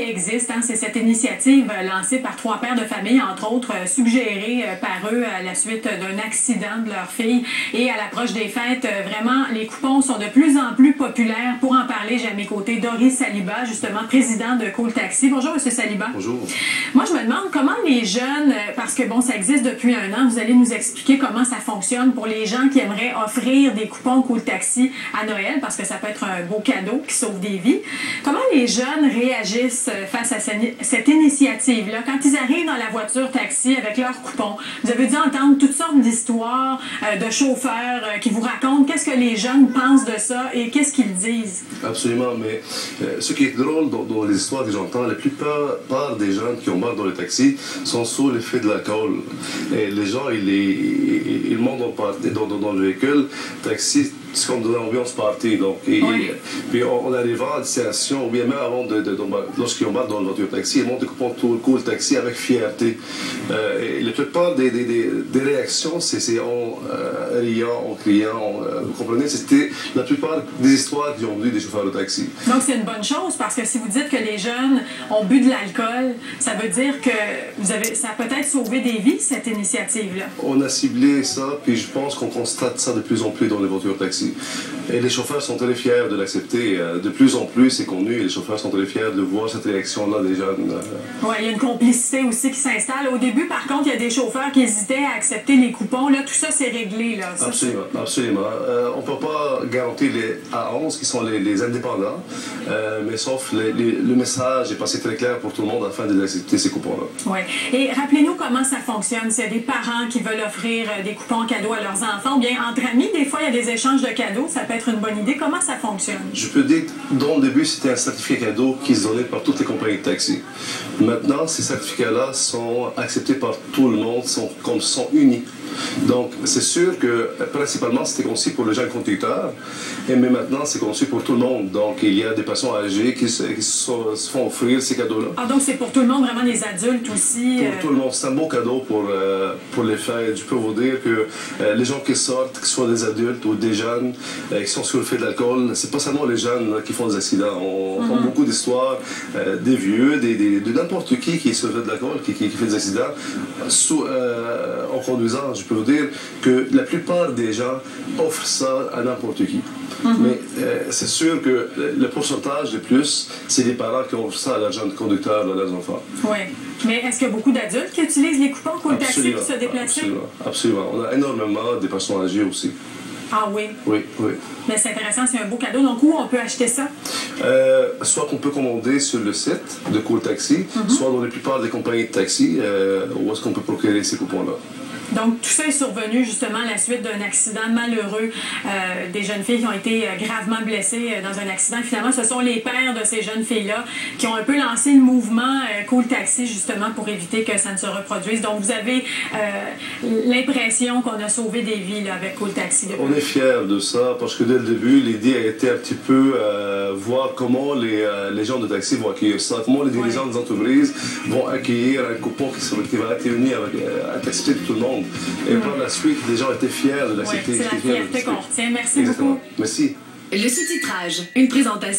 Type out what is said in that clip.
existe. Hein, c'est cette initiative lancée par 3 pères de famille, entre autres, suggérée par eux à la suite d'un accident de leur fille. Et à l'approche des fêtes, vraiment, les coupons sont de plus en plus populaires. Pour en parler, j'ai à mes côtés Doris Saliba, justement, président de Cool Taxi. Bonjour, M. Saliba. Bonjour. Moi, je me demande comment les jeunes, parce que bon, ça existe depuis un an, vous allez nous expliquer comment ça fonctionne pour les gens qui aimeraient offrir des coupons Cool Taxi à Noël, parce que ça peut être un beau cadeau qui sauve des vies. Comment les jeunes réagissent face à cette initiative-là? Quand ils arrivent dans la voiture taxi avec leur coupon, vous avez dû entendre toutes sortes d'histoires de chauffeurs qui vous racontent qu'est-ce que les jeunes pensent de ça et qu'est-ce qu'ils disent. Absolument, mais ce qui est drôle dans les histoires que j'entends, la plupart des jeunes qui embarquent dans le taxi sont sous l'effet de l'alcool. Et les gens, ils montent dans le véhicule, taxi, c'est comme de l'ambiance party. Donc, puis on arrivera à destination, ou bien même avant lorsqu'ils embarquent dans le voiture taxi, ils montent des coupons Cool Taxi avec fierté. Et la plupart des réactions, c'est en riant, en criant, vous comprenez, c'était la plupart des histoires qu'ils ont vues des chauffeurs de taxi. Donc c'est une bonne chose, parce que si vous dites que les jeunes ont bu de l'alcool, ça veut dire que ça a peut-être sauvé des vies, cette initiative-là. On a ciblé ça, puis je pense qu'on constate ça de plus en plus dans les voitures taxi. Et les chauffeurs sont très fiers de l'accepter. De plus en plus, c'est connu, et les chauffeurs sont très fiers de voir cette réaction-là des jeunes. Oui, il y a une complicité aussi qui s'installe. Au début, par contre, il y a des chauffeurs qui hésitaient à accepter les coupons. Là, tout ça, c'est réglé. Là. Absolument, absolument. On ne peut pas garantir les A11 qui sont les indépendants, mais sauf le message est passé très clair pour tout le monde afin d'accepter ces coupons-là. Oui. Et rappelez-nous comment ça fonctionne. S'il y a des parents qui veulent offrir des coupons cadeaux à leurs enfants, ou bien entre amis, des fois, il y a des échanges de cadeaux. Ça peut être une bonne idée. Comment ça fonctionne? Je peux dire que dans le début, c'était un certificat cadeau qui se donnait par toutes les compagnies de taxi. Maintenant, ces certificats-là sont acceptés par tout le monde, sont unis. Donc, c'est sûr que principalement, c'était conçu pour les jeunes conducteurs, mais maintenant, c'est conçu pour tout le monde. Donc, il y a des personnes âgées qui se font offrir ces cadeaux-là. Ah, donc c'est pour tout le monde, vraiment les adultes aussi? Pour tout le monde. C'est un beau cadeau pour les fêtes. Je peux vous dire que les gens qui sortent, que ce soit des adultes ou des jeunes qui sont sur le fait de l'alcool, c'est pas seulement les jeunes qui font des accidents. On entend beaucoup d'histoires des vieux, de n'importe qui est sur le fait de l'alcool, qui fait des accidents en conduisant. Je peux vous dire que la plupart des gens offrent ça à n'importe qui. Mais c'est sûr que le pourcentage le plus, c'est les parents qui offrent ça à leurs jeunes conducteurs, à leurs enfants. Oui. Mais est-ce qu'il y a beaucoup d'adultes qui utilisent les coupons Cool Taxi pour se déplacer? Absolument, absolument. On a énormément des personnes âgées aussi. Ah oui? Oui, oui. Mais c'est intéressant, c'est un beau cadeau. Donc, où on peut acheter ça? Soit qu'on peut commander sur le site de Cool Taxi, soit dans la plupart des compagnies de taxi, où est-ce qu'on peut procurer ces coupons-là. Donc, tout ça est survenu justement à la suite d'un accident malheureux. Des jeunes filles qui ont été gravement blessées dans un accident. Finalement, ce sont les pères de ces jeunes filles-là qui ont un peu lancé le mouvement Cool Taxi justement pour éviter que ça ne se reproduise. Donc, vous avez l'impression qu'on a sauvé des vies là, avec Cool Taxi. On est fiers de ça parce que dès le début, l'idée a été un petit peu voir comment les gens de taxi vont accueillir ça, comment les dirigeants des entreprises vont accueillir un coupon qui va être uni avec accepté de tout le monde. Et par la suite, les gens étaient fiers de l'accepter. C'est la fierté qu'on retient. Merci beaucoup. Merci. Le sous-titrage, une présentation.